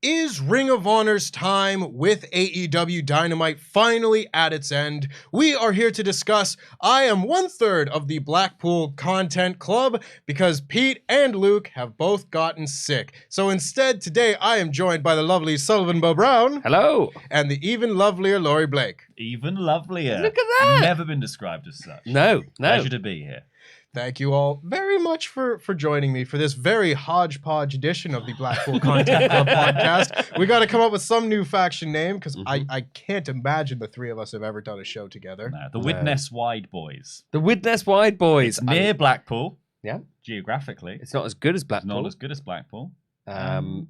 is Ring of Honor's time with AEW Dynamite finally at its end. We are here to discuss. I am 1/3 of the Blackpool Content Club because Pete and Luke have both gotten sick. So instead, today I am joined by the lovely Sullivan Beau Brown. Hello. And the even lovelier Laurie Blake. Even lovelier. Look at that. Never been described as such. No. Pleasure to be here. Thank you all very much for joining me for this very hodgepodge edition of the Blackpool Content Club podcast. We got to come up with some new faction name because I can't imagine the three of us have ever done a show together. No, the Widnes Wide Boys. The Widnes Wide Boys. It's near Blackpool. Yeah. Geographically. It's not as good as Blackpool. It's not as good as Blackpool. And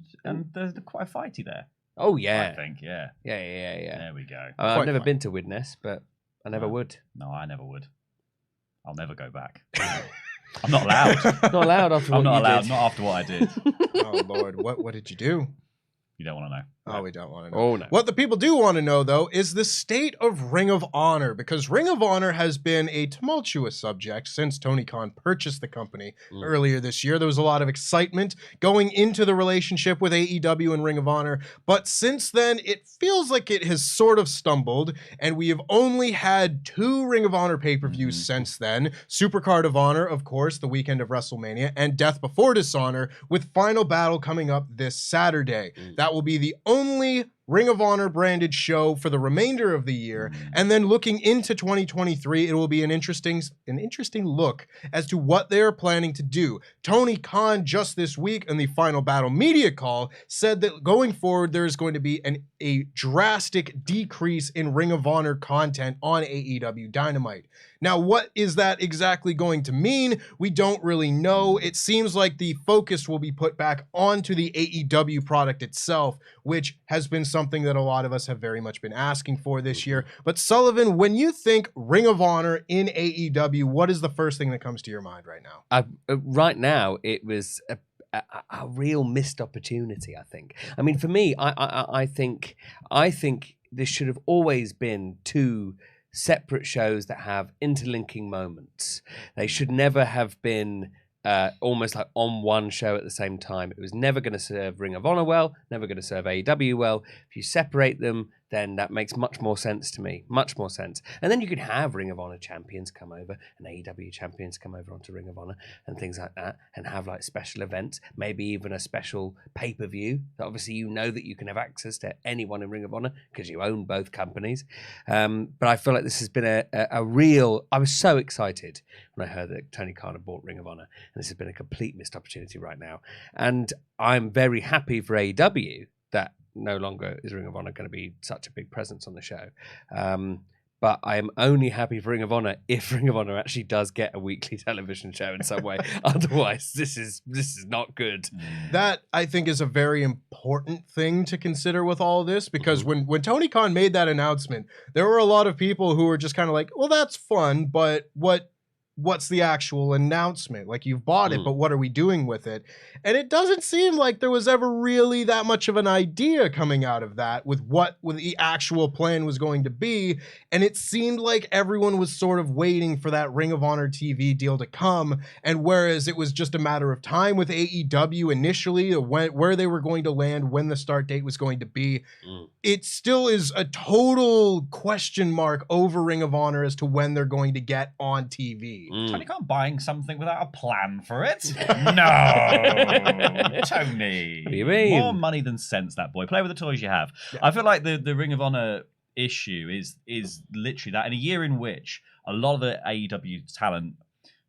there's quite a fighty there. Oh, yeah. I think, yeah. Yeah. There we go. I've never been to Widnes, but I never would. No, I never would. I'll never go back. I'm not allowed. Not allowed after what I'm not you allowed. did. Not after what I did. Oh, Lord. What did you do? You don't want to know. Oh, we don't want to know. Oh, no. What the people do want to know, though, is the state of Ring of Honor, because Ring of Honor has been a tumultuous subject since Tony Khan purchased the company earlier this year. There was a lot of excitement going into the relationship with AEW and Ring of Honor, but since then, it feels like it has sort of stumbled, and we have only had 2 Ring of Honor pay-per-views since then. Supercard of Honor, of course, the weekend of WrestleMania, and Death Before Dishonor, with Final Battle coming up this Saturday. That will be the only Ring of Honor branded show for the remainder of the year. And then looking into 2023, it will be an interesting look as to what they are planning to do. Tony Khan just this week in the Final Battle media call said that going forward, there is going to be a drastic decrease in Ring of Honor content on AEW Dynamite. Now, what is that exactly going to mean? We don't really know. It seems like the focus will be put back onto the AEW product itself, which has been something that a lot of us have very much been asking for this year. But Sullivan, when you think Ring of Honor in AEW, what is the first thing that comes to your mind right now? Right now, it was a real missed opportunity, I think. I mean, for me, I think this should have always been 2 separate shows that have interlinking moments. They should never have been almost like on one show at the same time. It was never going to serve Ring of Honor well, never going to serve AEW well. If you separate them, then that makes much more sense to me. Much more sense. And then you could have Ring of Honor champions come over and AEW champions come over onto Ring of Honor and things like that, and have like special events, maybe even a special pay-per-view. Obviously, you know that you can have access to anyone in Ring of Honor because you own both companies. But I feel like this has been a real... I was so excited when I heard that Tony Khan had bought Ring of Honor, and this has been a complete missed opportunity right now. And I'm very happy for AEW that no longer is Ring of Honor going to be such a big presence on the show. But I am only happy for Ring of Honor if Ring of Honor actually does get a weekly television show in some way. Otherwise, this is not good. That, I think, is a very important thing to consider with all of this, because when Tony Khan made that announcement, there were a lot of people who were just kind of like, well, that's fun, but what's the actual announcement? Like, you've bought it, but what are we doing with it? And it doesn't seem like there was ever really that much of an idea coming out of that with what the actual plan was going to be. And it seemed like everyone was sort of waiting for that Ring of Honor TV deal to come. And whereas it was just a matter of time with AEW initially, where they were going to land, when the start date was going to be, it still is a total question mark over Ring of Honor as to when they're going to get on TV. Tony Khan buying something without a plan for it? No, Tony. What do you mean? More money than sense, that boy. Play with the toys you have. Yeah. I feel like the Ring of Honor issue is literally that. In a year in which a lot of the AEW talent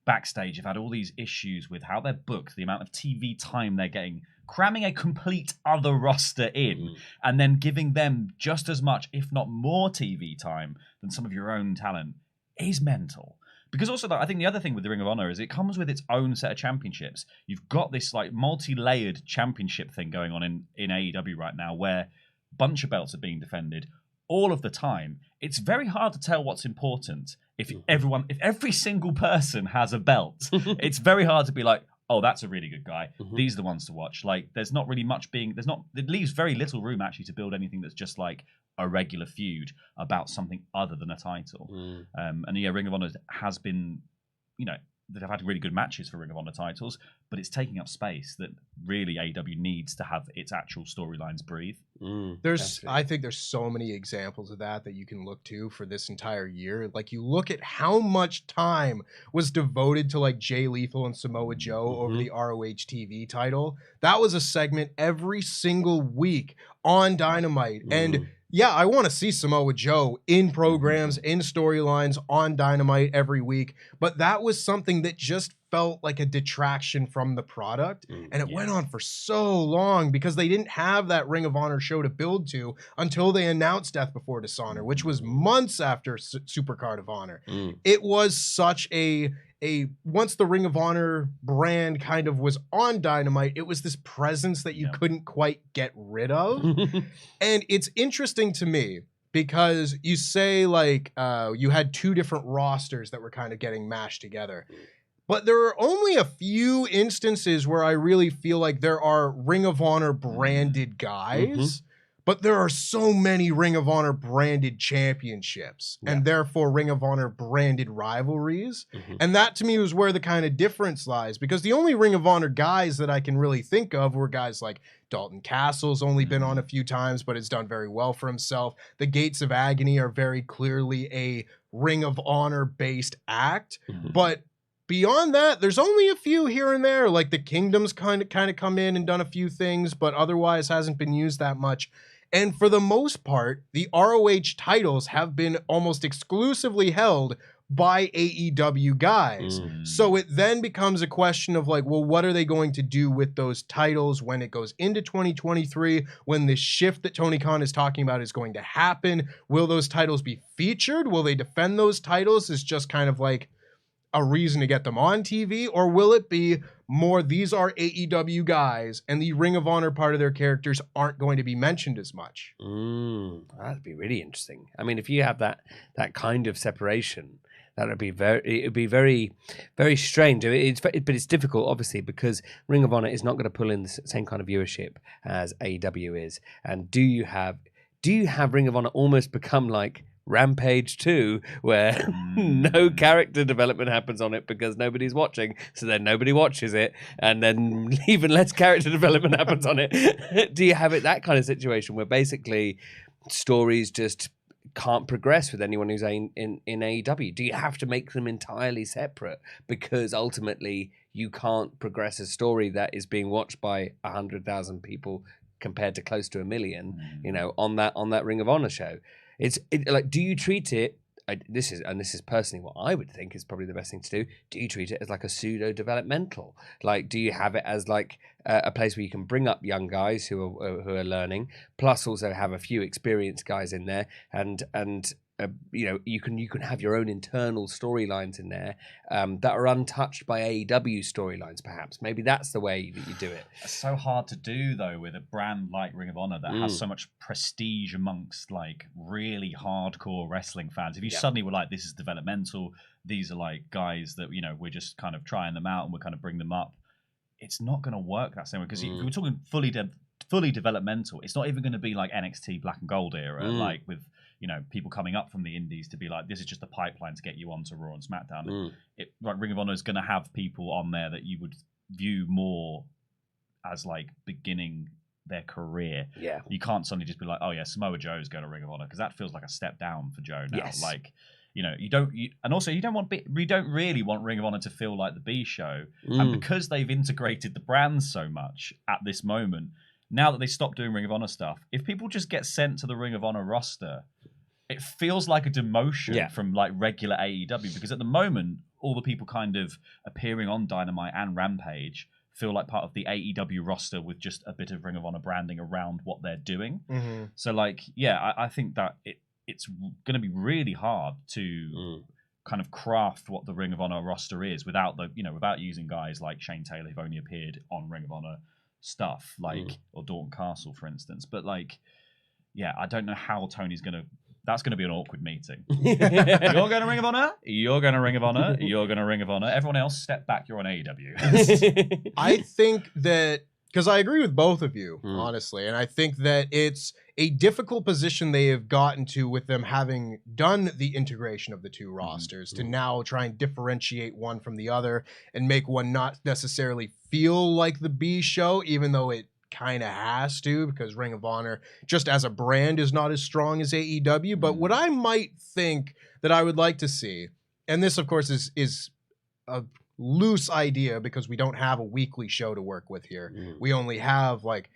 backstage have had all these issues with how they're booked, the amount of TV time they're getting, cramming a complete other roster in, and then giving them just as much, if not more, TV time than some of your own talent is mental. Because also, I think the other thing with the Ring of Honor is it comes with its own set of championships. You've got this like multi-layered championship thing going on in AEW right now, where a bunch of belts are being defended all of the time. It's very hard to tell what's important if every single person has a belt. It's very hard to be like, oh, that's a really good guy. These are the ones to watch. Like, there's not really much it leaves very little room actually to build anything that's just like a regular feud about something other than a title. And yeah, Ring of Honor has been, that have had really good matches for Ring of Honor titles, but it's taking up space that really AEW needs to have its actual storylines breathe. I think there's so many examples of that you can look to for this entire year. Like, you look at how much time was devoted to like Jay Lethal and Samoa Joe over the ROH TV title. That was a segment every single week on Dynamite. And yeah, I want to see Samoa Joe in programs, in storylines, on Dynamite every week. But that was something that just felt like a detraction from the product. And it went on for so long because they didn't have that Ring of Honor show to build to until they announced Death Before Dishonor, which was months after Supercard of Honor. It was such a once the Ring of Honor brand kind of was on Dynamite, it was this presence that you couldn't quite get rid of. And it's interesting to me because you say like you had two different rosters that were kind of getting mashed together. But there are only a few instances where I really feel like there are Ring of Honor branded guys. But there are so many Ring of Honor branded championships and therefore Ring of Honor branded rivalries. And that to me was where the kind of difference lies, because the only Ring of Honor guys that I can really think of were guys like Dalton Castle's only been on a few times, but has done very well for himself. The Gates of Agony are very clearly a Ring of Honor based act. But beyond that, there's only a few here and there, like the Kingdom's kind of come in and done a few things, but otherwise hasn't been used that much. And for the most part, the ROH titles have been almost exclusively held by AEW guys. So it then becomes a question of like, well, what are they going to do with those titles when it goes into 2023, when the shift that Tony Khan is talking about is going to happen? Will those titles be featured? Will they defend those titles as just kind of like a reason to get them on TV? Or will it be more, these are AEW guys and the Ring of Honor part of their characters aren't going to be mentioned as much? That'd be really interesting. I mean, if you have that kind of separation, it would be very, very strange. But it's difficult, obviously, because Ring of Honor is not going to pull in the same kind of viewership as AEW is. And do you have Ring of Honor almost become like Rampage 2, where no character development happens on it because nobody's watching, so then nobody watches it, and then even less character development happens on it? Do you have that kind of situation where basically stories just can't progress with anyone who's in AEW? Do you have to make them entirely separate because ultimately you can't progress a story that is being watched by 100,000 people compared to close to 1 million, on that Ring of Honor show? Like, do you treat it? This is personally what I would think is probably the best thing to do. Do you treat it as like a pseudo developmental? Like, do you have it as like a place where you can bring up young guys who are learning, plus also have a few experienced guys in there, and you can have your own internal storylines in there that are untouched by AEW storylines, perhaps. Maybe that's the way that you do it. It's so hard to do, though, with a brand like Ring of Honor that has so much prestige amongst, like, really hardcore wrestling fans. If you suddenly were like, this is developmental, these are, like, guys that, we're just kind of trying them out and we're kind of bring them up, it's not going to work that same way. Because we're talking fully developmental. It's not even going to be like NXT Black and Gold era, like with people coming up from the indies to be like, this is just a pipeline to get you onto Raw and SmackDown. Like Ring of Honor is going to have people on there that you would view more as like beginning their career. Yeah, you can't suddenly just be like, oh yeah, Samoa Joe's going to Ring of Honor, because that feels like a step down for Joe now. Yes. Like, you don't we don't really want Ring of Honor to feel like the B show, and because they've integrated the brands so much at this moment. Now that they stopped doing Ring of Honor stuff, if people just get sent to the Ring of Honor roster, it feels like a demotion from like regular AEW, because at the moment, all the people kind of appearing on Dynamite and Rampage feel like part of the AEW roster with just a bit of Ring of Honor branding around what they're doing. So like, I think that it's going to be really hard to kind of craft what the Ring of Honor roster is without without using guys like Shane Taylor who've only appeared on Ring of Honor stuff, like or Dalton Castle, for instance. But like, I don't know how Tony's that's gonna be an awkward meeting. You're going to Ring of Honor, you're going to Ring of Honor, you're going to Ring of Honor, everyone else step back, you're on AEW. I think that Because I agree with both of you, honestly. And I think that it's a difficult position they have gotten to with them having done the integration of the two rosters to now try and differentiate one from the other and make one not necessarily feel like the B show, even though it kind of has to, because Ring of Honor, just as a brand, is not as strong as AEW. But what I might think that I would like to see, and this, of course, is a loose idea because we don't have a weekly show to work with here. We only have like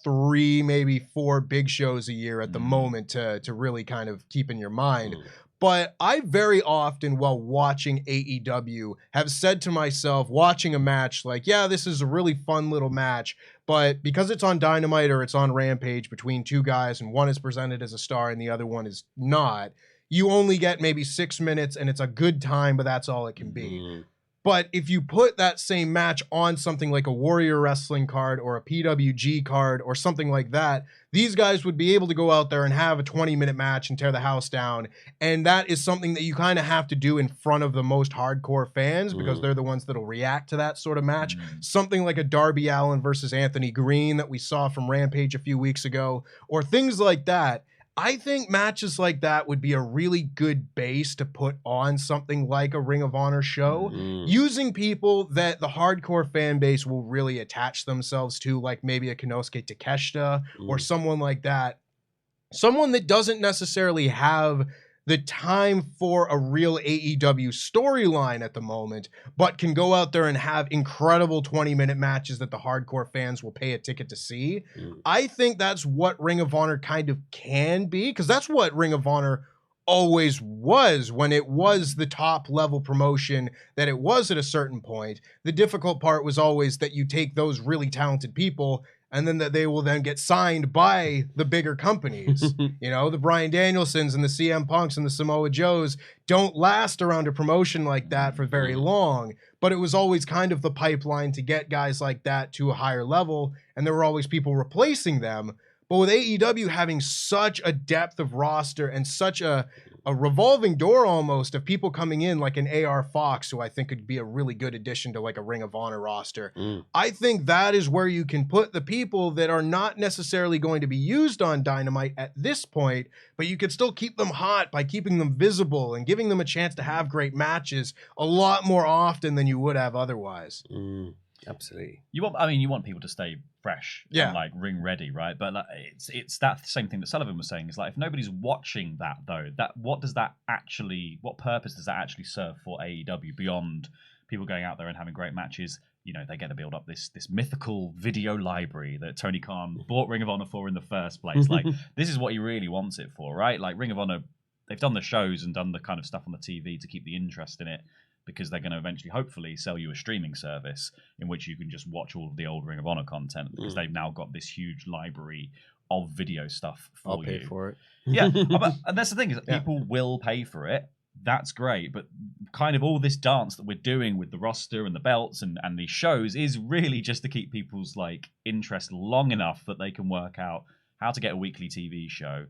3, maybe 4 big shows a year at the moment to really kind of keep in your mind. But I very often, while watching AEW, have said to myself, watching a match, like, yeah, this is a really fun little match, but because it's on Dynamite or it's on Rampage between 2 guys and one is presented as a star and the other one is not, you only get maybe 6 minutes and it's a good time, but that's all it can be. But if you put that same match on something like a Warrior Wrestling card or a PWG card or something like that, these guys would be able to go out there and have a 20-minute match and tear the house down. And that is something that you kind of have to do in front of the most hardcore fans because they're the ones that'll react to that sort of match. Something like a Darby Allin versus Anthony Green that we saw from Rampage a few weeks ago, or things like that. I think matches like that would be a really good base to put on something like a Ring of Honor show, using people that the hardcore fan base will really attach themselves to, like maybe a Konosuke Takeshita or someone like that. Someone that doesn't necessarily have the time for a real AEW storyline at the moment, but can go out there and have incredible 20-minute matches that the hardcore fans will pay a ticket to see. I think that's what Ring of Honor kind of can be, because that's what Ring of Honor always was when it was the top level promotion that it was at a certain point. The difficult part was always that you take those really talented people and then that they will then get signed by the bigger companies. You know, the Bryan Danielsons and the CM Punks and the Samoa Joes don't last around a promotion like that for very long, but it was always kind of the pipeline to get guys like that to a higher level, and there were always people replacing them. But with AEW having such a depth of roster and such a revolving door almost of people coming in, like an AR Fox, who I think could be a really good addition to like a Ring of Honor roster. I think that is where you can put the people that are not necessarily going to be used on Dynamite at this point, but you could still keep them hot by keeping them visible and giving them a chance to have great matches a lot more often than you would have otherwise. Absolutely. You want people to stay fresh and like ring ready, right? But like, it's that same thing that Sullivan was saying. Is like, if nobody's watching that though, what purpose does that actually serve for AEW beyond people going out there and having great matches? You know, they get to build up this mythical video library that Tony Khan bought Ring of Honor for in the first place. Like, this is what he really wants it for, right? Like, Ring of Honor, they've done the shows and done the kind of stuff on the TV to keep the interest in it, because they're going to eventually, hopefully, sell you a streaming service in which you can just watch all of the old Ring of Honor content, because they've now got this huge library of video stuff for I'll you. pay for it. Yeah, and that's the thing, is that people will pay for it. That's great, but kind of all this dance that we're doing with the roster and the belts and these shows is really just to keep people's like interest long enough that they can work out how to get a weekly TV show,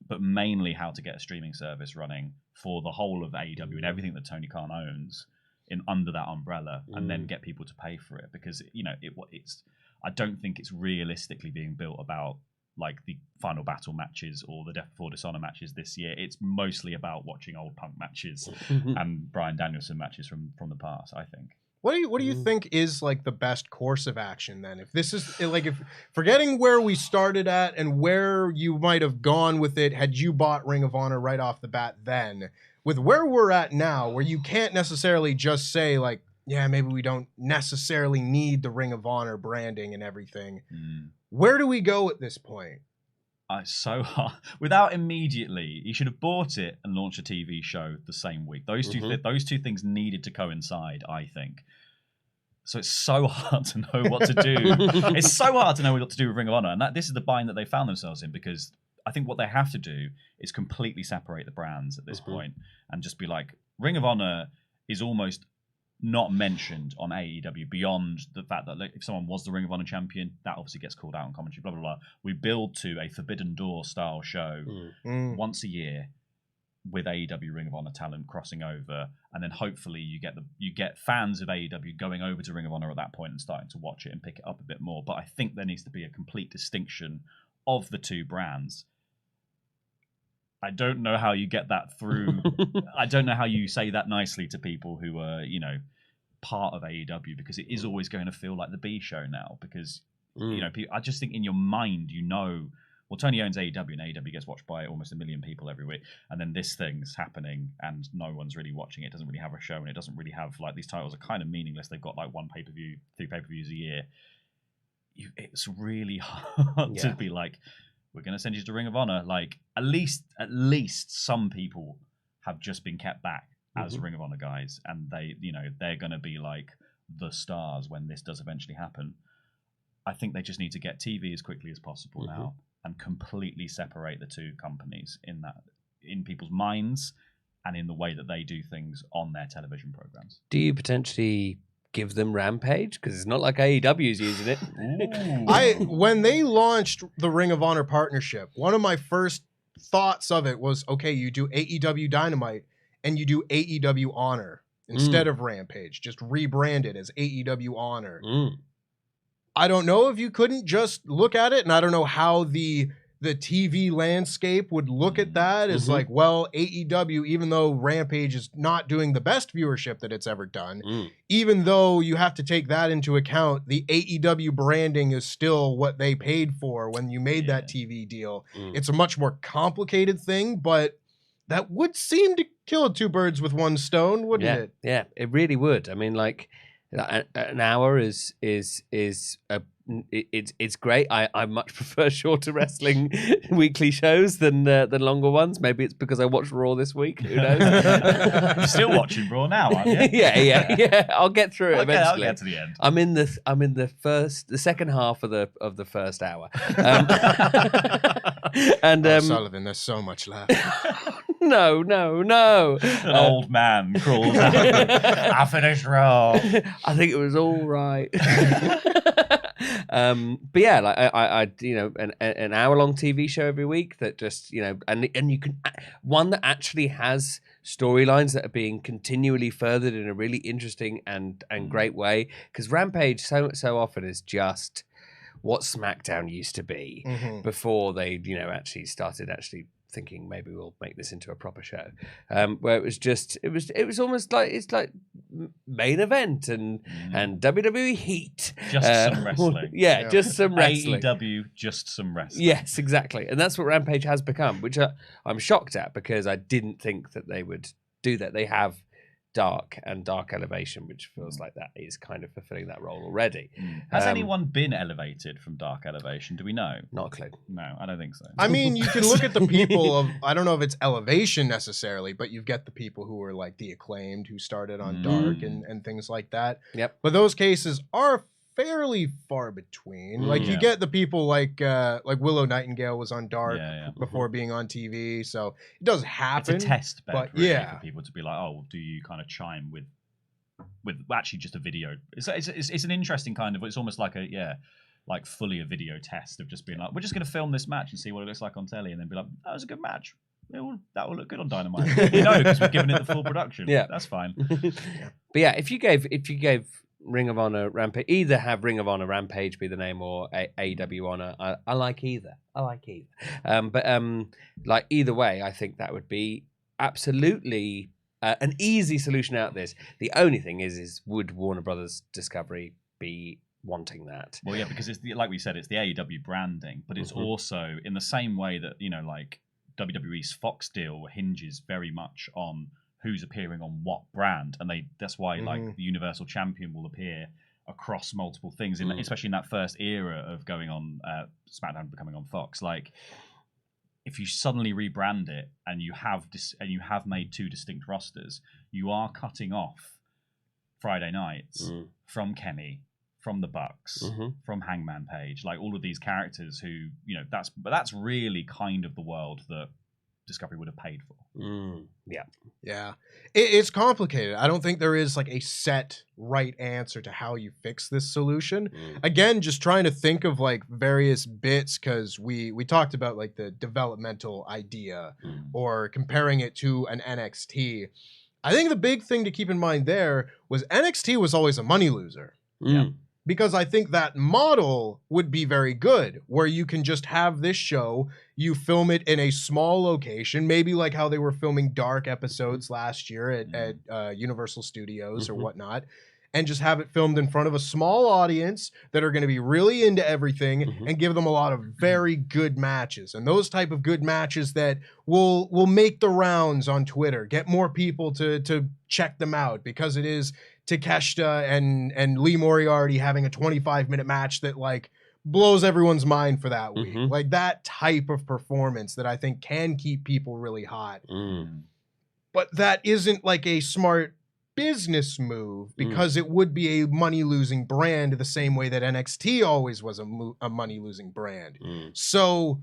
but mainly how to get a streaming service running for the whole of AEW and everything that Tony Khan owns in under that umbrella, and then get people to pay for it, because you know it's. I don't think it's realistically being built about like the Final Battle matches or the Death Before Dishonor matches this year. It's mostly about watching old Punk matches and Bryan Danielson matches from the past, I think. What do you think is like the best course of action then? If this is like, if forgetting where we started at and where you might have gone with it had you bought Ring of Honor right off the bat, then with where we're at now, where you can't necessarily just say like, yeah, maybe we don't necessarily need the Ring of Honor branding and everything. Where do we go at this point? It's so hard. Without immediately, he should have bought it and launched a TV show the same week. Those two things needed to coincide, I think. So it's so hard to know what to do. It's so hard to know what to do with Ring of Honor, and this is the bind that they found themselves in, because I think what they have to do is completely separate the brands at this point and just be like, Ring of Honor is almost not mentioned on AEW beyond the fact that like, if someone was the Ring of Honor champion, that obviously gets called out on commentary, blah, blah, blah. We build to a Forbidden Door style show once a year with AEW Ring of Honor talent crossing over, and then hopefully you get fans of AEW going over to Ring of Honor at that point and starting to watch it and pick it up a bit more. But I think there needs to be a complete distinction of the two brands. I don't know how you get that through. I don't know how you say that nicely to people who are, part of AEW, because it is always going to feel like the B show now. Because I just think in your mind, well, Tony owns AEW, and AEW gets watched by almost 1 million people every week, and then this thing's happening, and no one's really watching it. It doesn't really have a show, and it doesn't really have, like, these titles are kind of meaningless. They've got like 1 pay-per-view, 3 pay-per-views a year. It's really hard to be like, we're going to send you to Ring of Honor. Like, at least some people have just been kept back as Ring of Honor guys, and they're going to be like the stars when this does eventually happen. I think they just need to get TV as quickly as possible now, and completely separate the two companies in people's minds and in the way that they do things on their television programs. Do you potentially give them Rampage? Because it's not like AEW's using it. When they launched the Ring of Honor partnership, one of my first thoughts of it was, okay, you do AEW Dynamite and you do AEW Honor instead of Rampage. Just rebrand it as AEW Honor. I don't know if you couldn't just look at it, and I don't know how the TV landscape would look at that as like, well, AEW, even though Rampage is not doing the best viewership that it's ever done, even though you have to take that into account, the AEW branding is still what they paid for when you made that TV deal. It's a much more complicated thing, but that would seem to kill 2 birds with 1 stone, wouldn't it? Yeah, it really would. I mean, like, an hour is it's great. I much prefer shorter wrestling weekly shows than longer ones. Maybe it's because I watched Raw this week. Who knows? You're still watching Raw now, aren't you? Yeah. I'll get through it eventually. I'll get to the end. I'm in the second half of the first hour. Sullivan, there's so much left. No. An old man crawls out. I finished Raw. I think it was all right. But yeah, like I an hour-long TV show every week that just, and you can, one that actually has storylines that are being continually furthered in a really interesting and great way, because Rampage so often is just what SmackDown used to be before they actually started thinking maybe we'll make this into a proper show, where it was almost like it's like main event and WWE heat, just some wrestling. Just some wrestling. AEW, just some wrestling. Yes, exactly, and that's what Rampage has become, which I'm shocked at, because I didn't think that they would do that. They have Dark and Dark Elevation, which feels like that is kind of fulfilling that role already. Has anyone been elevated from Dark Elevation? Do we know? Not a clue. No, I don't think so. I mean, you can look at the people of, I don't know if it's elevation necessarily, but you've got the people who are like the Acclaimed, who started on Dark and things like that. Yep. But those cases are fairly far between. Like you get the people like Willow Nightingale was on Dark before being on TV, so it does happen. It's a test bed, but really, for people to be like, oh, do you kind of chime with actually just a video? It's an interesting kind of, it's almost like like fully a video test of just being like, we're just going to film this match and see what it looks like on telly, and then be like, that was a good match. That will look good on Dynamite. Because we've given it the full production. Yeah, that's fine. But yeah, if you gave Ring of Honor Rampage, either have Ring of Honor Rampage be the name or AEW Honor. I like either. But like either way, I think that would be absolutely an easy solution out of this. The only thing is would Warner Brothers Discovery be wanting that? Well, yeah, because it's like we said, it's the AEW branding, but it's also in the same way that like WWE's Fox deal hinges very much on who's appearing on what brand, and that's why like the Universal Champion will appear across multiple things, especially in that first era of going on SmackDown becoming on Fox. Like, if you suddenly rebrand it and you have made 2 distinct rosters, you are cutting off Friday nights from Kenny, from the Bucks, from Hangman Page, like all of these characters who that's really kind of the world that Discovery would have paid for. Yeah. It's complicated. I don't think there is like a set right answer to how you fix this solution. Again, just trying to think of like various bits, because we talked about like the developmental idea or comparing it to an NXT. I think the big thing to keep in mind there was NXT was always a money loser. Because I think that model would be very good, where you can just have this show, you film it in a small location, maybe like how they were filming Dark episodes last year at Universal Studios or whatnot, and just have it filmed in front of a small audience that are going to be really into everything and give them a lot of very good matches. And those type of good matches that will make the rounds on Twitter, get more people to check them out, because it is Takeshita and Lee Moriarty having a 25-minute match that like blows everyone's mind for that week. Like that type of performance that I think can keep people really hot. But that isn't like a smart business move, because it would be a money-losing brand the same way that NXT always was a money-losing brand. So...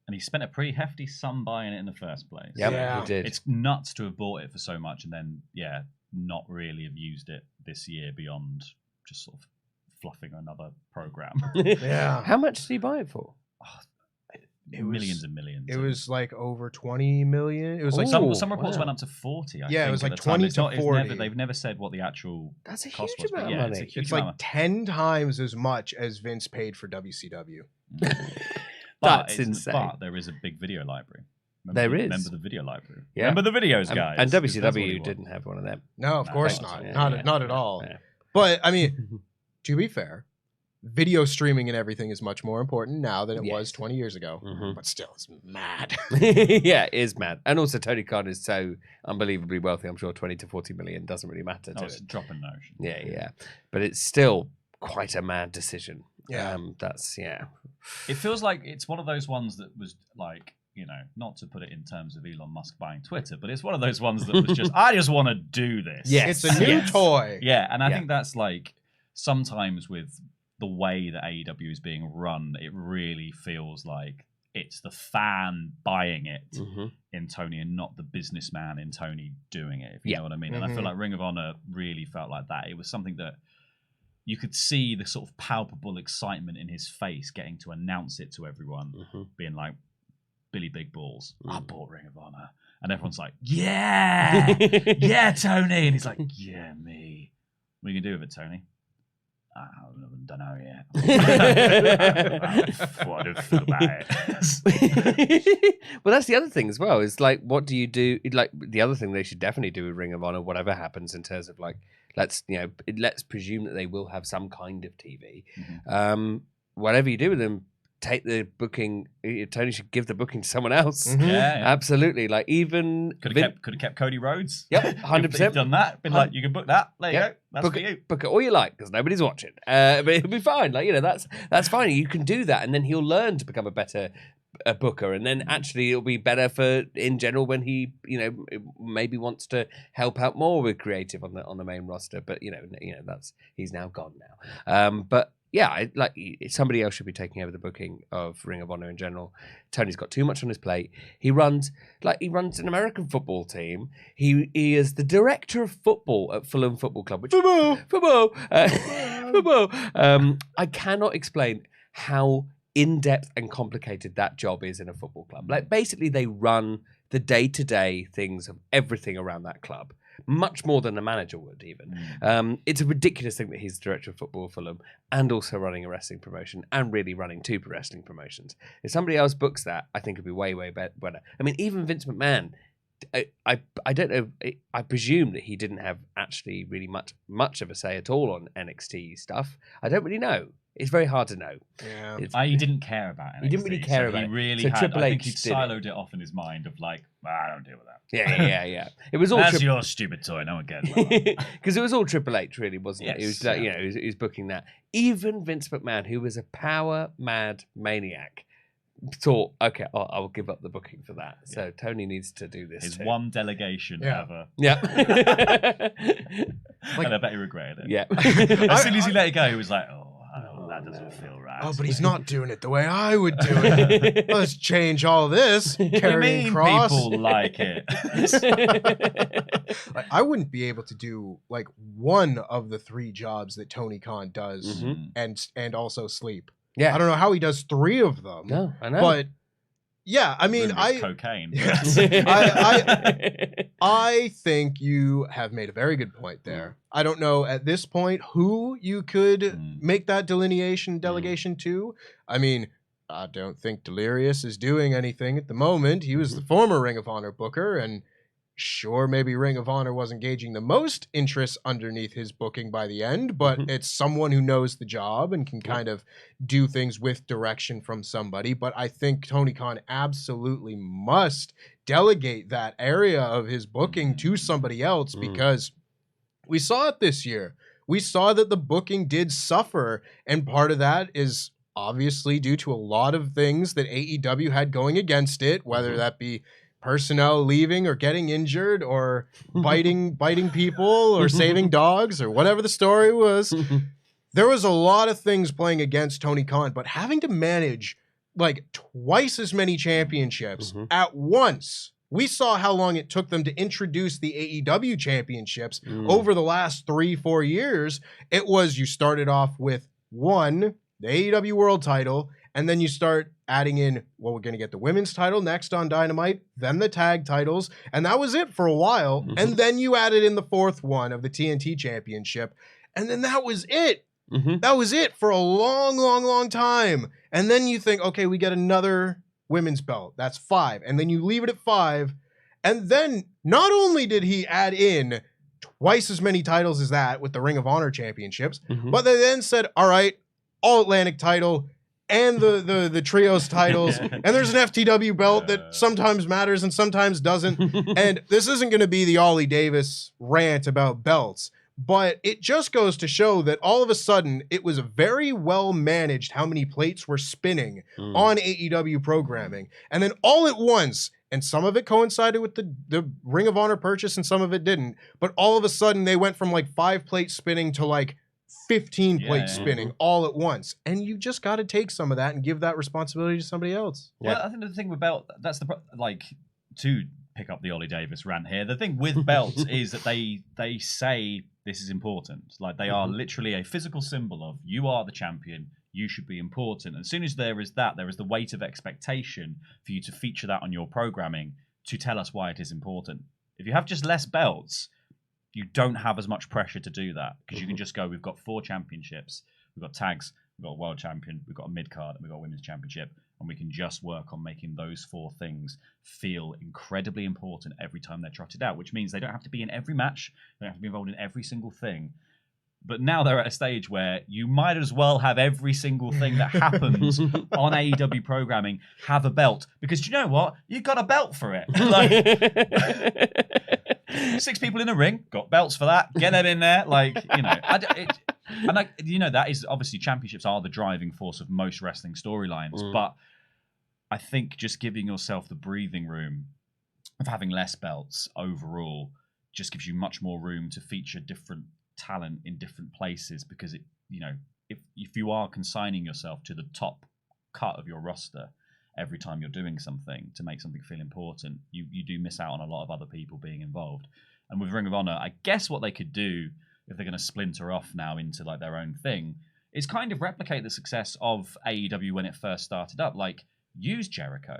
And he spent a pretty hefty sum buying it in the first place. Yeah, he did. It's nuts to have bought it for so much and then, not really have used it this year beyond just sort of fluffing another program. How much did he buy it for? Millions and millions. It was like over 20 million. It was like some reports went up to 40. I think, it was like at the time. 20 to 40. They've never said what the actual That's a cost huge was. amount of money. It's, it's like 10 times as much as Vince paid for WCW. That's insane. But there is a big video library. Remember the video library. Yeah. Remember the videos, guys. And WCW didn't have one of them. No, of course not. Not at all. Yeah. But I mean, to be fair, video streaming and everything is much more important now than it was 20 years ago. But still, it's mad. Yeah, it is mad. And also, Tony Khan is so unbelievably wealthy. I'm sure 20 to 40 million doesn't really matter to it's it. a drop in the ocean. Yeah. But it's still quite a mad decision. Yeah. It feels like it's one of those ones that was like, not to put it in terms of Elon Musk buying Twitter, but it's one of those ones that was just, I just want to do this. Yes. It's a new toy. Yeah, and I think that's like, sometimes with the way that AEW is being run, it really feels like it's the fan buying it in Tony and not the businessman in Tony doing it, if you know what I mean. And I feel like Ring of Honor really felt like that. It was something that you could see the sort of palpable excitement in his face getting to announce it to everyone, being like, Billy Big Balls, I bought Ring of Honor. And everyone's like, yeah, Tony. And he's like, yeah, me. What are you going to do with it, Tony? I don't know yet. What do I feel about it? Well, that's the other thing as well. Is like, what do you do? Like, the other thing they should definitely do with Ring of Honor, whatever happens in terms of like, let's presume that they will have some kind of TV. Whatever you do with them, take the booking. Tony should give the booking to someone else. Absolutely. Like even could have kept Cody Rhodes. Yep, 100%. Done that. Been like, you can book that. There you go. That's for you. Book it all you like because nobody's watching. But it'll be fine. Like that's fine. You can do that, and then he'll learn to become a better booker, and then actually it'll be better for in general when he maybe wants to help out more with creative on the main roster. But that's he's now gone now. But yeah, somebody else should be taking over the booking of Ring of Honor in general. Tony's got too much on his plate. He runs an American football team. He is the director of football at Fulham Football Club. Football. I cannot explain how in-depth and complicated that job is in a football club. Like basically, they run the day-to-day things of everything around that club. Much more than a manager would, even. It's a ridiculous thing that he's the director of football for Fulham and also running a wrestling promotion and really running two wrestling promotions. If somebody else books that, I think it'd be way, way better. I mean, even Vince McMahon, I don't know, I presume that he didn't have actually really much of a say at all on NXT stuff. I don't really know. It's very hard to know. Yeah. He didn't care about it. He didn't really care about it. He really had. I think he'd siloed it off in his mind of like, I don't deal with that. Yeah. It was all that's your stupid toy. No one cares about that. Because it was all Triple H, really, wasn't it? It was like, he was booking that. Even Vince McMahon, who was a power mad maniac, thought, okay, I'll give up the booking for that. So Tony needs to do this. His one delegation ever. Yeah. And I bet he regretted it. Yeah. As soon as he let it go, he was like, that doesn't feel right. Oh, but he's not doing it the way I would do it. Let's change all this. Carrying cross. People like it. Like, I wouldn't be able to do like one of the 3 jobs that Tony Khan does, and also sleep. Yeah. I don't know how he does 3 of them. No, I know. But yeah, I mean, cocaine. Yes. I think you have made a very good point there. I don't know at this point who you could make that delegation to. I mean, I don't think Delirious is doing anything at the moment. He was the former Ring of Honor booker, and sure, maybe Ring of Honor wasn't gauging the most interest underneath his booking by the end, but it's someone who knows the job and can kind of do things with direction from somebody. But I think Tony Khan absolutely must delegate that area of his booking to somebody else, because we saw it this year. We saw that the booking did suffer, and part of that is obviously due to a lot of things that AEW had going against it, whether that be personnel leaving or getting injured or biting people or saving dogs or whatever the story was. There was a lot of things playing against Tony Khan, but having to manage like twice as many championships at once. We saw how long it took them to introduce the AEW championships over the last 3-4 years. It was, you started off with the AEW world title, and then you start adding in, well, we're going to get the women's title next on Dynamite, then the tag titles, and that was it for a while. And then you added in the 4th one of the TNT championship, and then that was it. That was it for a long, long, long time. And then you think, okay, we get another women's belt. That's 5. And then you leave it at 5. And then not only did he add in twice as many titles as that with the Ring of Honor championships, but they then said, all right, All Atlantic title and the trios titles, and there's an FTW belt that sometimes matters and sometimes doesn't. And this isn't going to be the Ollie Davis rant about belts, but it just goes to show that all of a sudden it was very well managed how many plates were spinning on AEW programming. And then all at once, and some of it coincided with the Ring of Honor purchase and some of it didn't, but all of a sudden they went from like 5 plates spinning to like 15 plates spinning all at once. And you just got to take some of that and give that responsibility to somebody else. Well, I think the thing with belt, that's to pick up the Ollie Davis rant here, the thing with belts is that they say this is important. Like, they are literally a physical symbol of, you are the champion, you should be important. And as soon as there is the weight of expectation for you to feature that on your programming to tell us why it is important. If you have just less belts, you don't have as much pressure to do that, because you can just go, we've got 4 championships, we've got tags, we've got a world champion, we've got a mid-card, and we've got a women's championship, and we can just work on making those 4 things feel incredibly important every time they're trotted out, which means they don't have to be in every match, they don't have to be involved in every single thing. But now they're at a stage where you might as well have every single thing that happens on AEW programming have a belt, because do you know what? You've got a belt for it. Like, 6 people in a ring, got belts for that. Get them in there, like, you know. That is obviously, championships are the driving force of most wrestling storylines. But I think just giving yourself the breathing room of having less belts overall just gives you much more room to feature different talent in different places. Because if you are consigning yourself to the top cut of your roster every time you're doing something to make something feel important, you do miss out on a lot of other people being involved. And with Ring of Honor, I guess what they could do, if they're going to splinter off now into like their own thing, is kind of replicate the success of AEW when it first started up. Like, use Jericho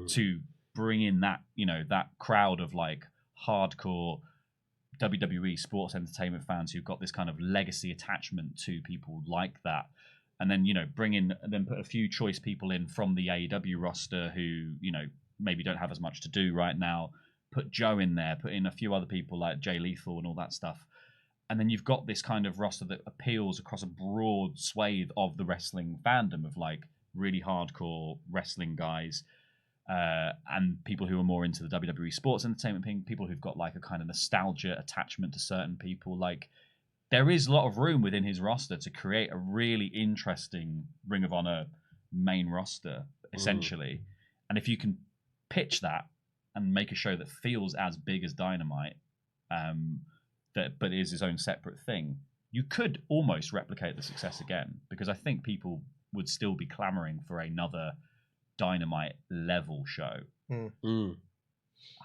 to bring in that, that crowd of like hardcore WWE sports entertainment fans who've got this kind of legacy attachment to people like that. And then, put a few choice people in from the AEW roster who, maybe don't have as much to do right now. Put Joe in there, put in a few other people like Jay Lethal and all that stuff. And then you've got this kind of roster that appeals across a broad swathe of the wrestling fandom of like really hardcore wrestling guys and people who are more into the WWE sports entertainment, people who've got like a kind of nostalgia attachment to certain people. Like, there is a lot of room within his roster to create a really interesting Ring of Honor main roster, essentially. And if you can pitch that and make a show that feels as big as Dynamite, but is its own separate thing, you could almost replicate the success again, because I think people would still be clamoring for another Dynamite level show.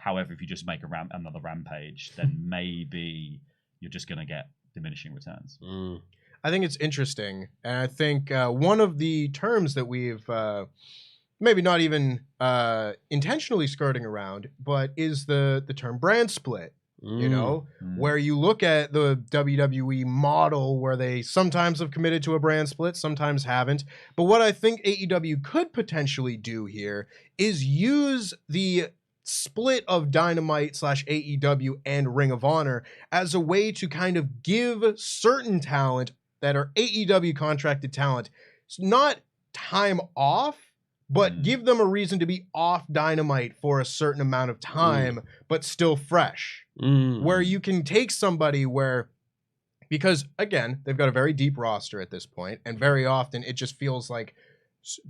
However, if you just make another Rampage, then maybe you're just going to get diminishing returns. I think it's interesting, and I think one of the terms that we've maybe not even intentionally skirting around, but is the term brand split. You know, where you look at the WWE model where they sometimes have committed to a brand split, sometimes haven't. But what I think AEW could potentially do here is use the split of Dynamite / AEW and Ring of Honor as a way to kind of give certain talent that are AEW contracted talent not time off, but give them a reason to be off Dynamite for a certain amount of time, but still fresh. Where you can take somebody because again, they've got a very deep roster at this point, and very often it just feels like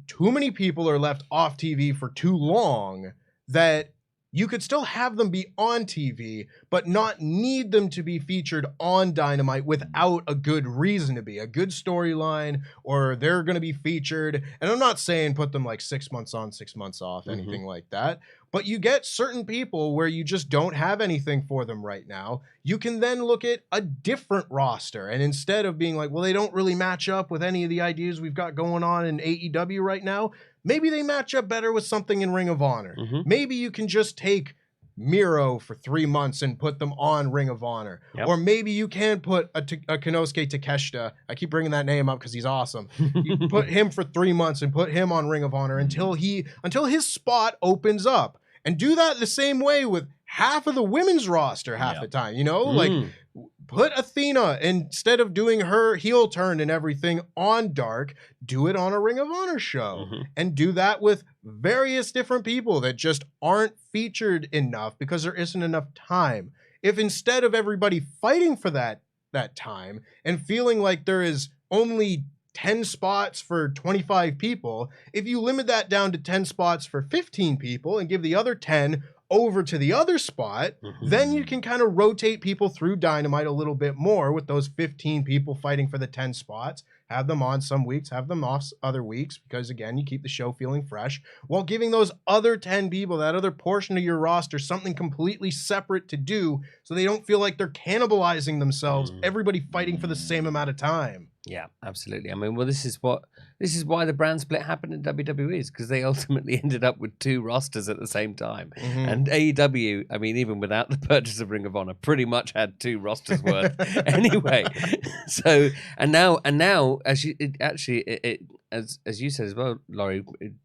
too many people are left off TV for too long that you could still have them be on TV, but not need them to be featured on Dynamite without a good reason to be, a good storyline, or they're going to be featured. And I'm not saying put them like 6 months on, 6 months off, anything like that. But you get certain people where you just don't have anything for them right now. You can then look at a different roster. And instead of being like, well, they don't really match up with any of the ideas we've got going on in AEW right now, maybe they match up better with something in Ring of Honor. Maybe you can just take Miro for 3 months and put them on Ring of Honor. Or maybe you can put a Konosuke Takeshita. I keep bringing that name up because he's awesome. You put him for 3 months and put him on Ring of Honor until his spot opens up. And do that the same way with half of the women's roster half the time. You know, like put Athena, instead of doing her heel turn and everything on Dark, do it on a Ring of Honor show. And do that with various different people that just aren't featured enough because there isn't enough time. If instead of everybody fighting for that time and feeling like there is only 10 spots for 25 people, if you limit that down to 10 spots for 15 people and give the other 10 over to the other spot, then you can kind of rotate people through Dynamite a little bit more with those 15 people fighting for the 10 spots. Have them on some weeks, have them off other weeks, because again, you keep the show feeling fresh, while giving those other 10 people, that other portion of your roster, something completely separate to do, so they don't feel like they're cannibalizing themselves, everybody fighting for the same amount of time. Yeah, absolutely. I mean, well, this is why the brand split happened in WWE, is because they ultimately ended up with 2 rosters at the same time. And AEW, I mean, even without the purchase of Ring of Honor, pretty much had 2 rosters worth anyway. So, and now, as you said as well, Laurie,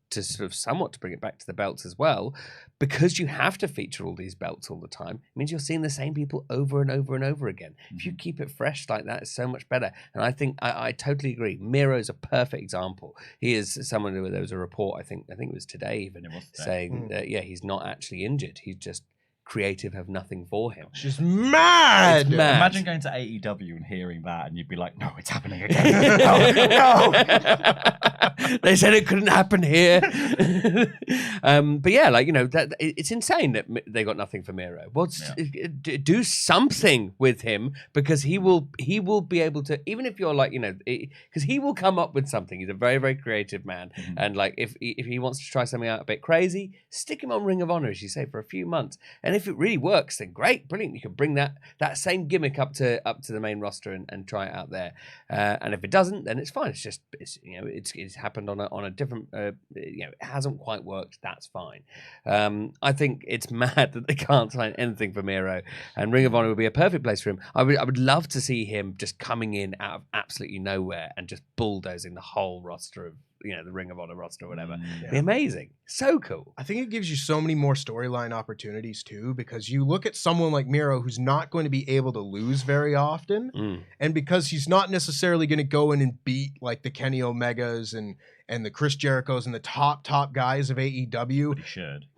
to sort of somewhat to bring it back to the belts as well, because you have to feature all these belts all the time, it means you're seeing the same people over and over and over again. If you keep it fresh like that, it's so much better. And I think I totally agree. Miro's a perfect example. He is someone who, there was a report, I think it was today even, saying that, he's not actually injured. He's just creative have nothing for him. It's just mad. It's mad. Imagine going to AEW and hearing that, and you'd be like, "No, it's happening again." No. They said it couldn't happen here. But yeah, like, you know, that it's insane that they got nothing for Miro. Well, do something with him, because he will be able to, even if you're like, you know, because he will come up with something. He's a very, very creative man, and like if he wants to try something out a bit crazy, stick him on Ring of Honor, as you say, for a few months. And if it really works, then great, brilliant. You can bring that same gimmick up to the main roster and try it out there. And if it doesn't, then it's fine. It's happened on a different. It hasn't quite worked. That's fine. I think it's mad that they can't sign anything for Miro, and Ring of Honor would be a perfect place for him. I would love to see him just coming in out of absolutely nowhere and just bulldozing the whole roster of, you know, the Ring of Honor roster or whatever. It'd be amazing. So cool. I think it gives you so many more storyline opportunities too, because you look at someone like Miro who's not going to be able to lose very often, and because he's not necessarily going to go in and beat like the Kenny Omegas and the Chris Jerichos and the top guys of AEW. But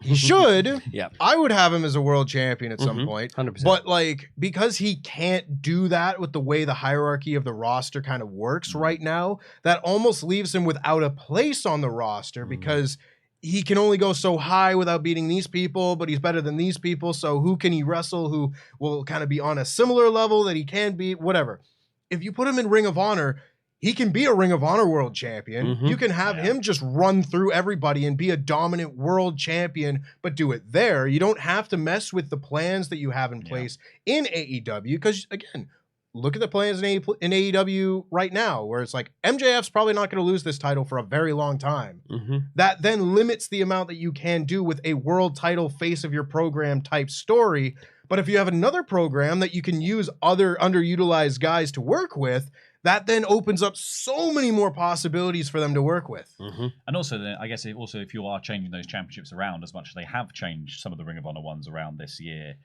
he should. Yeah. I would have him as a world champion at some point. 100%. But like, because he can't do that with the way the hierarchy of the roster kind of works right now, that almost leaves him without a place on the roster, because he can only go so high without beating these people, but he's better than these people. So who can he wrestle who will kind of be on a similar level that he can beat, whatever. if you put him in Ring of Honor, he can be a Ring of Honor world champion. Mhm. You can have him just run through everybody and be a dominant world champion, but do it there. You don't have to mess with the plans that you have in place in AEW, because, again, look at the plans in AEW right now, where it's like MJF's probably not going to lose this title for a very long time. Mm-hmm. That then limits the amount that you can do with a world title face of your program type story. But if you have another program that you can use other underutilized guys to work with, that then opens up so many more possibilities for them to work with. Mm-hmm. And also, I guess, if you are changing those championships around as much as they have changed some of the Ring of Honor ones around this year,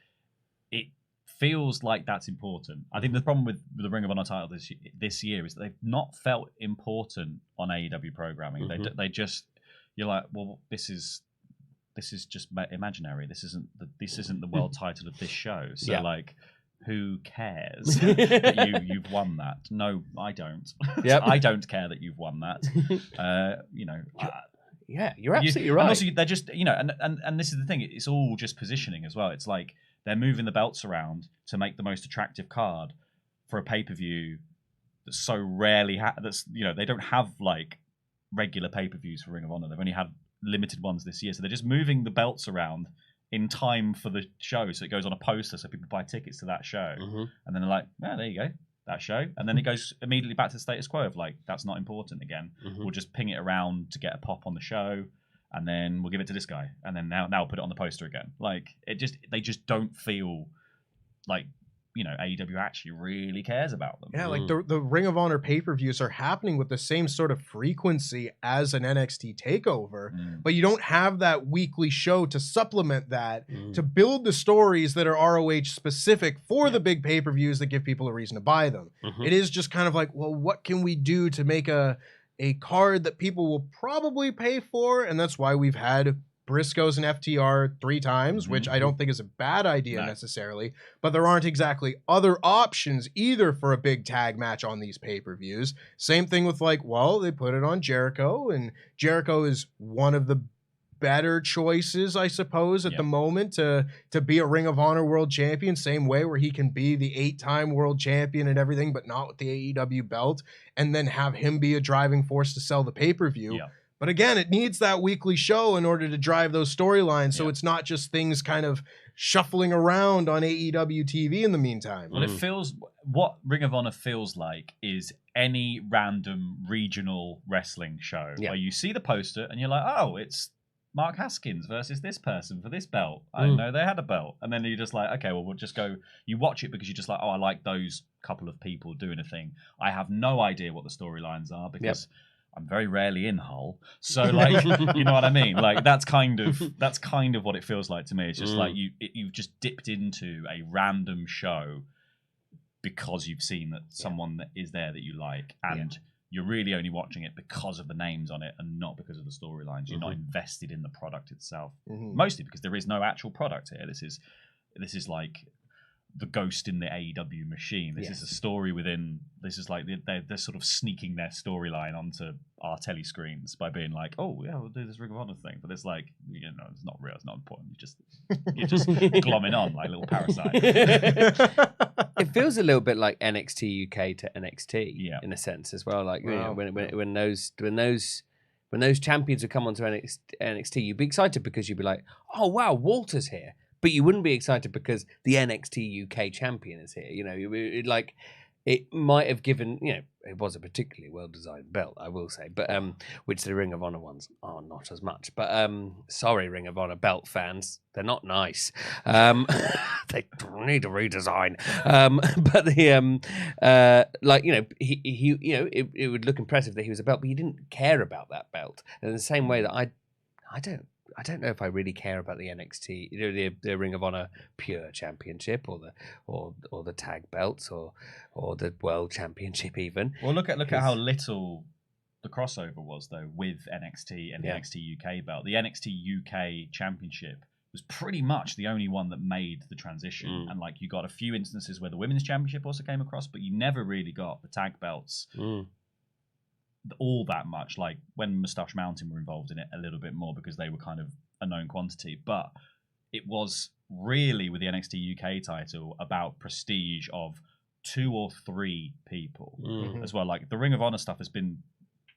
it feels like that's important. I think the problem with the Ring of Honor title this year is that they've not felt important on AEW programming. Mm-hmm. They just, you're like, well, this is just imaginary. This isn't the world title of this show. So like, who cares that you've won that? No, I don't. Yep. I don't care that you've won that. Yeah, you're absolutely right. And also, they're just, and this is the thing. It's all just positioning as well. It's like they're moving the belts around to make the most attractive card for a pay-per-view that's so rarely they don't have like regular pay-per-views for Ring of Honor. They've only had limited ones this year, so they're just moving the belts around in time for the show, so it goes on a poster so people buy tickets to that show. Mm-hmm. And then they're like, there you go, that show. And then it goes immediately back to the status quo of like, that's not important again. Mm-hmm. We'll just ping it around to get a pop on the show, and then we'll give it to this guy, and then now we'll put it on the poster again. Like, they just don't feel like AEW actually really cares about them. Yeah, like the Ring of Honor pay-per-views are happening with the same sort of frequency as an NXT takeover, but you don't have that weekly show to supplement that, to build the stories that are ROH specific for the big pay-per-views that give people a reason to buy them. Mm-hmm. It is just kind of like, well, what can we do to make a card that people will probably pay for? And that's why we've had Briscoes and FTR 3 times, which I don't think is a bad idea necessarily, but there aren't exactly other options either for a big tag match on these pay-per-views. Same thing with they put it on Jericho, and Jericho is one of the better choices, I suppose, at the moment to be a Ring of Honor world champion, same way where he can be the 8-time world champion and everything, but not with the AEW belt, and then have him be a driving force to sell the pay-per-view. Yeah. But again, it needs that weekly show in order to drive those storylines, so it's not just things kind of shuffling around on AEW TV in the meantime. Well, what Ring of Honor feels like is any random regional wrestling show where you see the poster and you're like, oh, it's Mark Haskins versus this person for this belt. I didn't know they had a belt. And then you're just like, okay, well, we'll just go. You watch it because you're just like, oh, I like those couple of people doing a thing. I have no idea what the storylines are because I'm very rarely in Hull, so like, you know what I mean? Like that's kind of what it feels like to me. It's just like you've just dipped into a random show because you've seen that someone that is there that you like, and you're really only watching it because of the names on it and not because of the storylines. You're not invested in the product itself, mostly because there is no actual product here. This is like the ghost in the AEW machine. This is a story within. This is like they're sort of sneaking their storyline onto our telly screens by being like, oh yeah, we'll do this Ring of Honor thing, but it's like, it's not real. It's not important. You're just glomming on like a little parasite. It feels a little bit like NXT UK to NXT in a sense as well. Like when those champions would come onto NXT, you'd be excited because you'd be like, oh wow, Walter's here. But you wouldn't be excited because the NXT UK champion is here. It might have given, it was a particularly well-designed belt, I will say, but which the Ring of Honor ones are not as much. But sorry, Ring of Honor belt fans, they're not nice. They need a redesign. But it would look impressive that he was a belt, but you didn't care about that belt. And in the same way that I don't know if I really care about the NXT, the Ring of Honor Pure Championship, or the tag belts, or the World Championship even. Well, look at how little the crossover was though with NXT and the NXT UK belt. The NXT UK Championship was pretty much the only one that made the transition, and like you got a few instances where the Women's Championship also came across, but you never really got the tag belts. All that much. Like when Moustache Mountain were involved in it a little bit more because they were kind of a known quantity, but it was really with the NXT UK title about prestige of 2 or 3 people Mm. as well. Like the Ring of Honor stuff has been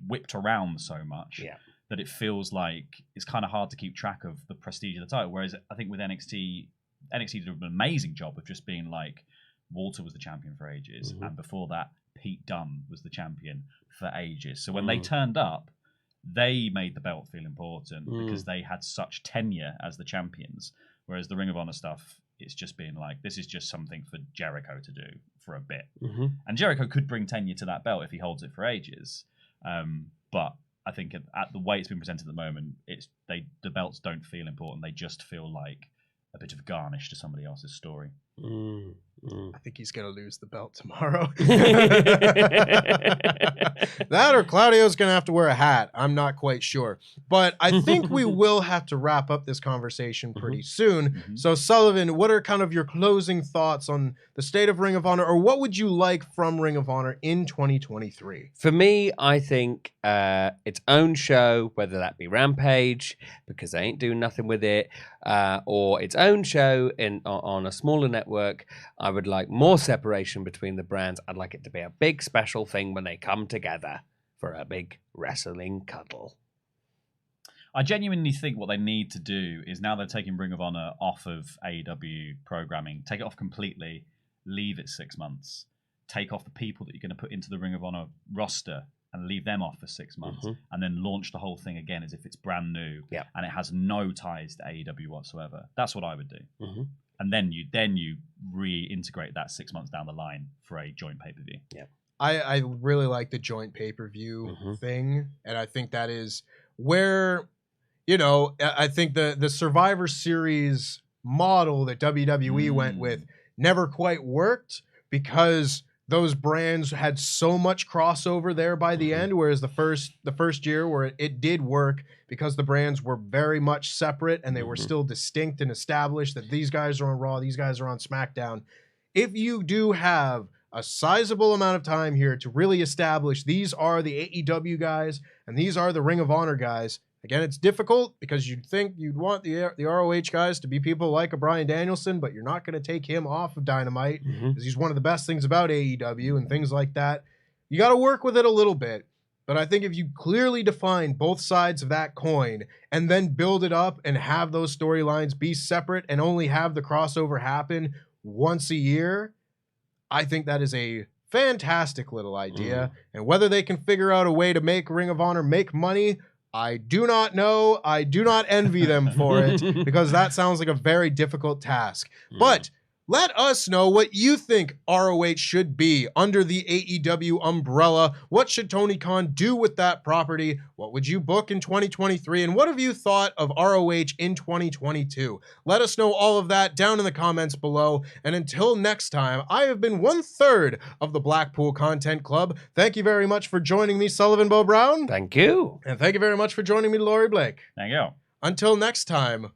whipped around so much that it feels like it's kind of hard to keep track of the prestige of the title. Whereas I think with NXT did an amazing job of just being like, Walter was the champion for ages, and before that, Pete Dunne was the champion for ages. So when they turned up, they made the belt feel important because they had such tenure as the champions. Whereas the Ring of Honor stuff, it's just being like, this is just something for Jericho to do for a bit. And Jericho could bring tenure to that belt if he holds it for ages. But I think at the way it's been presented at the moment, the belts don't feel important. They just feel like a bit of garnish to somebody else's story. I think he's going to lose the belt tomorrow. That or Claudio's going to have to wear a hat. I'm not quite sure. But I think we will have to wrap up this conversation pretty soon. So, Sullivan, what are kind of your closing thoughts on the state of Ring of Honor, or what would you like from Ring of Honor in 2023? For me, I think its own show, whether that be Rampage, because they ain't doing nothing with it, or its own show on a smaller network. I would like more separation between the brands. I'd like it to be a big special thing when they come together for a big wrestling cuddle. I genuinely think what they need to do is, now they're taking Ring of Honor off of AEW programming, take it off completely, leave it 6 months, take off the people that you're going to put into the Ring of Honor roster and leave them off for 6 months, and then launch the whole thing again as if it's brand new and it has no ties to AEW whatsoever. That's what I would do. And then you reintegrate that 6 months down the line for a joint pay-per-view. Yeah. I really like the joint pay-per-view thing, and I think that is where, I think the Survivor Series model that WWE went with never quite worked because those brands had so much crossover there by the end, whereas the first year where it did work because the brands were very much separate and they were still distinct and established that these guys are on Raw, these guys are on SmackDown. If you do have a sizable amount of time here to really establish these are the AEW guys and these are the Ring of Honor guys, again, it's difficult because you'd think you'd want the ROH guys to be people like a Bryan Danielson, but you're not going to take him off of Dynamite because he's one of the best things about AEW and things like that. You got to work with it a little bit. But I think if you clearly define both sides of that coin and then build it up and have those storylines be separate and only have the crossover happen once a year, I think that is a fantastic little idea. And whether they can figure out a way to make Ring of Honor make money, I do not know. I do not envy them for it because that sounds like a very difficult task. But let us know what you think ROH should be under the AEW umbrella. What should Tony Khan do with that property? What would you book in 2023? And what have you thought of ROH in 2022? Let us know all of that down in the comments below. And until next time, I have been 1/3 of the Blackpool Content Club. Thank you very much for joining me, Sullivan Beau Brown. Thank you. And thank you very much for joining me, Laurie Blake. Thank you. Until next time,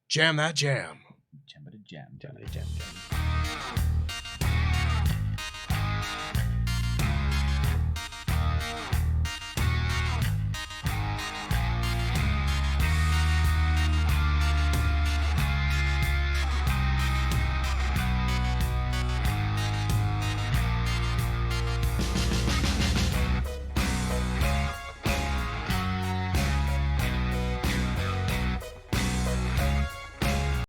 jam that jam. Jam. Jam.